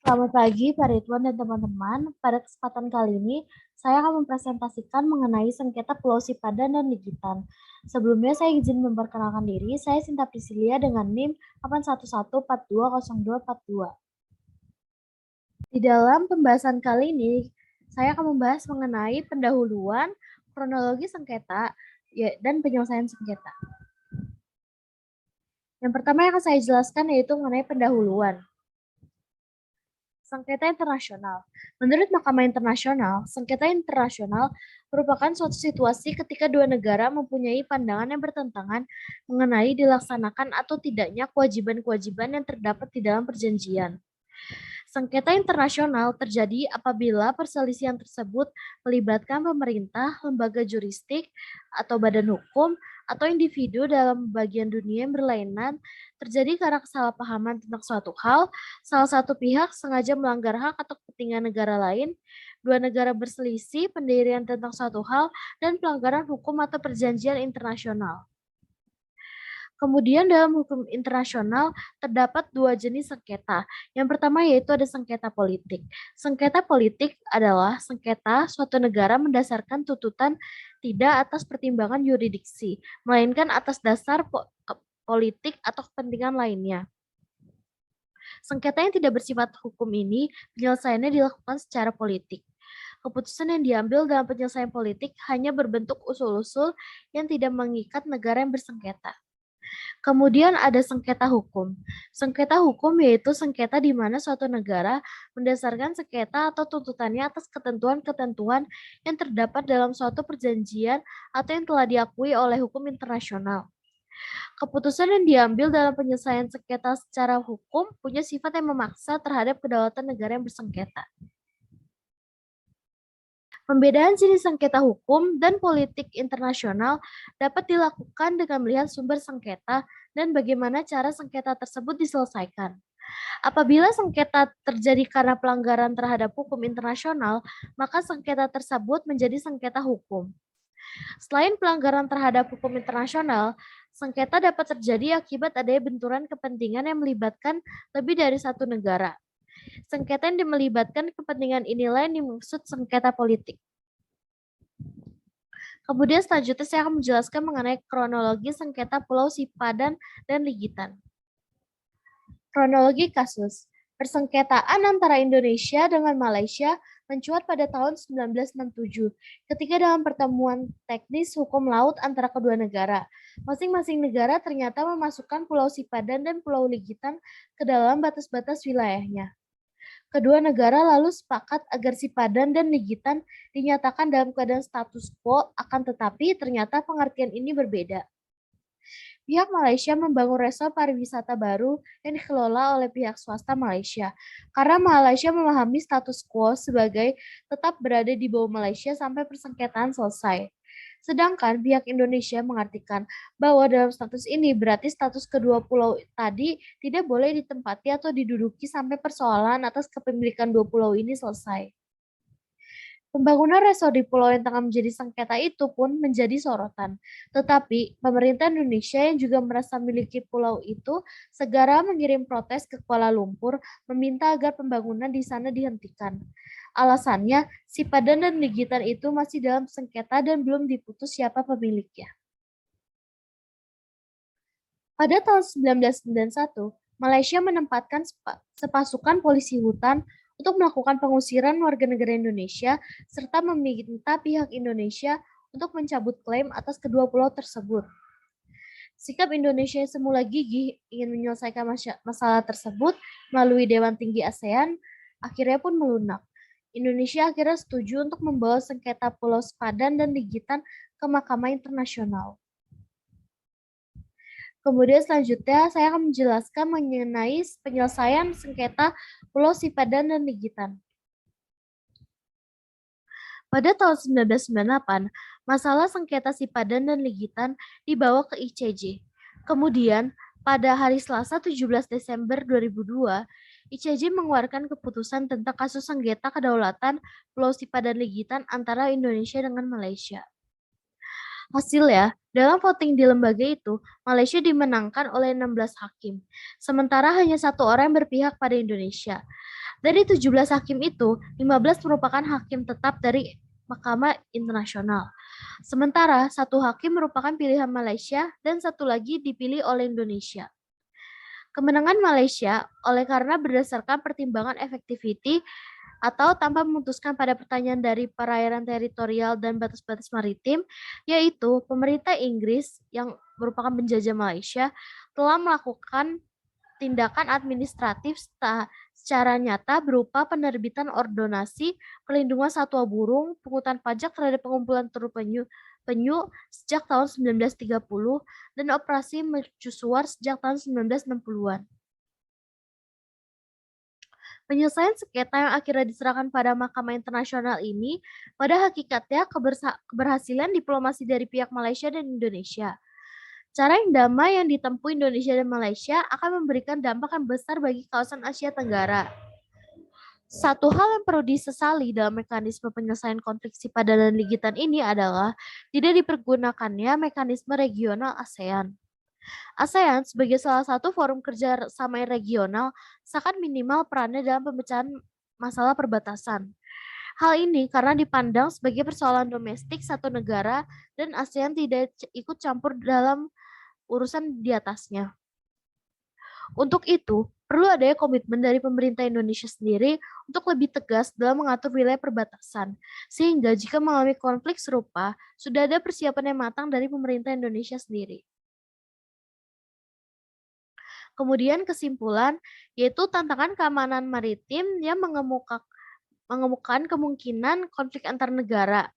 Selamat pagi, Pak Ridwan dan teman-teman. Pada kesempatan kali ini, saya akan mempresentasikan mengenai sengketa Pulau Sipadan dan Ligitan. Sebelumnya, saya izin memperkenalkan diri. Saya Sinta Prisilia dengan NIM 811420242. Di dalam pembahasan kali ini, saya akan membahas mengenai pendahuluan, kronologi sengketa, dan penyelesaian sengketa. Yang pertama yang akan saya jelaskan yaitu mengenai pendahuluan. Sengketa internasional. Menurut Mahkamah Internasional, sengketa internasional merupakan suatu situasi ketika dua negara mempunyai pandangan yang bertentangan mengenai dilaksanakan atau tidaknya kewajiban-kewajiban yang terdapat di dalam perjanjian. Sengketa internasional terjadi apabila perselisihan tersebut melibatkan pemerintah, lembaga jurisdik, atau badan hukum, atau individu dalam bagian dunia yang berlainan, terjadi karena kesalahpahaman tentang suatu hal, salah satu pihak sengaja melanggar hak atau kepentingan negara lain, dua negara berselisih pendirian tentang suatu hal, dan pelanggaran hukum atau perjanjian internasional. Kemudian dalam hukum internasional terdapat dua jenis sengketa. Yang pertama yaitu ada sengketa politik. Sengketa politik adalah sengketa suatu negara mendasarkan tuntutan tidak atas pertimbangan yurisdiksi, melainkan atas dasar politik atau kepentingan lainnya. Sengketa yang tidak bersifat hukum ini penyelesaiannya dilakukan secara politik. Keputusan yang diambil dalam penyelesaian politik hanya berbentuk usul-usul yang tidak mengikat negara yang bersengketa. Kemudian ada sengketa hukum. Sengketa hukum yaitu sengketa di mana suatu negara mendasarkan sengketa atau tuntutannya atas ketentuan-ketentuan yang terdapat dalam suatu perjanjian atau yang telah diakui oleh hukum internasional. Keputusan yang diambil dalam penyelesaian sengketa secara hukum punya sifat yang memaksa terhadap kedaulatan negara yang bersengketa. Pembedaan jenis sengketa hukum dan politik internasional dapat dilakukan dengan melihat sumber sengketa dan bagaimana cara sengketa tersebut diselesaikan. Apabila sengketa terjadi karena pelanggaran terhadap hukum internasional, maka sengketa tersebut menjadi sengketa hukum. Selain pelanggaran terhadap hukum internasional, sengketa dapat terjadi akibat adanya benturan kepentingan yang melibatkan lebih dari satu negara. Sengketa yang melibatkan kepentingan inilah yang dimaksud sengketa politik. Kemudian selanjutnya saya akan menjelaskan mengenai kronologi sengketa Pulau Sipadan dan Ligitan. Kronologi kasus. Persengketaan antara Indonesia dengan Malaysia mencuat pada tahun 1967 ketika dalam pertemuan teknis hukum laut antara kedua negara. Masing-masing negara ternyata memasukkan Pulau Sipadan dan Pulau Ligitan ke dalam batas-batas wilayahnya. Kedua negara lalu sepakat agar Sipadan dan Ligitan dinyatakan dalam keadaan status quo, akan tetapi ternyata pengertian ini berbeda. Pihak Malaysia membangun resort pariwisata baru yang dikelola oleh pihak swasta Malaysia. Karena Malaysia memahami status quo sebagai tetap berada di bawah Malaysia sampai persengketaan selesai. Sedangkan pihak Indonesia mengartikan bahwa dalam status ini berarti status kedua pulau tadi tidak boleh ditempati atau diduduki sampai persoalan atas kepemilikan dua pulau ini selesai. Pembangunan resort di pulau yang tengah menjadi sengketa itu pun menjadi sorotan. Tetapi pemerintah Indonesia yang juga merasa memiliki pulau itu segera mengirim protes ke Kuala Lumpur meminta agar pembangunan di sana dihentikan. Alasannya, Sipadan dan Ligitan itu masih dalam sengketa dan belum diputus siapa pemiliknya. Pada tahun 1991, Malaysia menempatkan sepasukan polisi hutan untuk melakukan pengusiran warga negara Indonesia serta meminta pihak Indonesia untuk mencabut klaim atas kedua pulau tersebut. Sikap Indonesia yang semula gigih ingin menyelesaikan masalah tersebut melalui Dewan Tinggi ASEAN akhirnya pun melunak. Indonesia akhirnya setuju untuk membawa sengketa Pulau Sipadan dan Ligitan ke Mahkamah Internasional. Kemudian selanjutnya saya akan menjelaskan mengenai penyelesaian sengketa Pulau Sipadan dan Ligitan. Pada tahun 1998, masalah sengketa Sipadan dan Ligitan dibawa ke ICJ. Kemudian, pada hari Selasa 17 Desember 2002, ICJ mengeluarkan keputusan tentang kasus sengketa kedaulatan Pulau Sipadan Ligitan antara Indonesia dengan Malaysia. Hasilnya, dalam voting di lembaga itu, Malaysia dimenangkan oleh 16 hakim, sementara hanya satu orang yang berpihak pada Indonesia. Dari 17 hakim itu, 15 merupakan hakim tetap dari Mahkamah Internasional. Sementara satu hakim merupakan pilihan Malaysia dan satu lagi dipilih oleh Indonesia. Kemenangan Malaysia oleh karena berdasarkan pertimbangan effectivity atau tanpa memutuskan pada pertanyaan dari perairan teritorial dan batas-batas maritim, yaitu pemerintah Inggris yang merupakan penjajah Malaysia telah melakukan tindakan administratif secara nyata berupa penerbitan ordonasi perlindungan satwa burung, pungutan pajak terhadap pengumpulan telur penyu sejak tahun 1930 dan operasi mercusuar sejak tahun 1960-an. Penyelesaian sengketa yang akhirnya diserahkan pada Mahkamah Internasional ini pada hakikatnya keberhasilan diplomasi dari pihak Malaysia dan Indonesia. Cara yang damai yang ditempuh Indonesia dan Malaysia akan memberikan dampak yang besar bagi kawasan Asia Tenggara. Satu hal yang perlu disesali dalam mekanisme penyelesaian konflik SIPA dan ligitan ini adalah tidak dipergunakannya mekanisme regional ASEAN. ASEAN sebagai salah satu forum kerja sama regional sangat minimal perannya dalam pemecahan masalah perbatasan. Hal ini karena dipandang sebagai persoalan domestik satu negara dan ASEAN tidak ikut campur dalam urusan di atasnya. Untuk itu, perlu adanya komitmen dari pemerintah Indonesia sendiri untuk lebih tegas dalam mengatur wilayah perbatasan, sehingga jika mengalami konflik serupa, sudah ada persiapan yang matang dari pemerintah Indonesia sendiri. Kemudian kesimpulan, yaitu tantangan keamanan maritim yang mengemukakan kemungkinan konflik antar negara.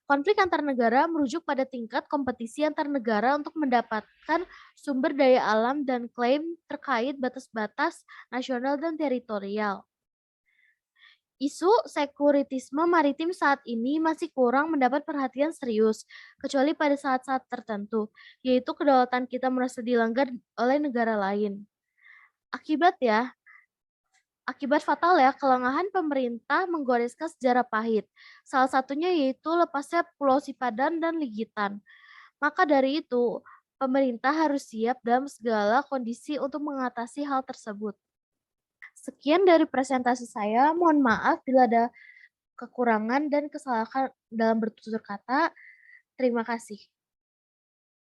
Konflik antar negara merujuk pada tingkat kompetisi antar negara untuk mendapatkan sumber daya alam dan klaim terkait batas-batas nasional dan teritorial. Isu sekuritisme maritim saat ini masih kurang mendapat perhatian serius, kecuali pada saat-saat tertentu, yaitu kedaulatan kita merasa dilanggar oleh negara lain. Akibat ya, Akibat fatal ya, kelengahan pemerintah menggoreskan sejarah pahit. Salah satunya yaitu lepasnya Pulau Sipadan dan Ligitan. Maka dari itu, pemerintah harus siap dalam segala kondisi untuk mengatasi hal tersebut. Sekian dari presentasi saya. Mohon maaf bila ada kekurangan dan kesalahan dalam bertutur kata. Terima kasih.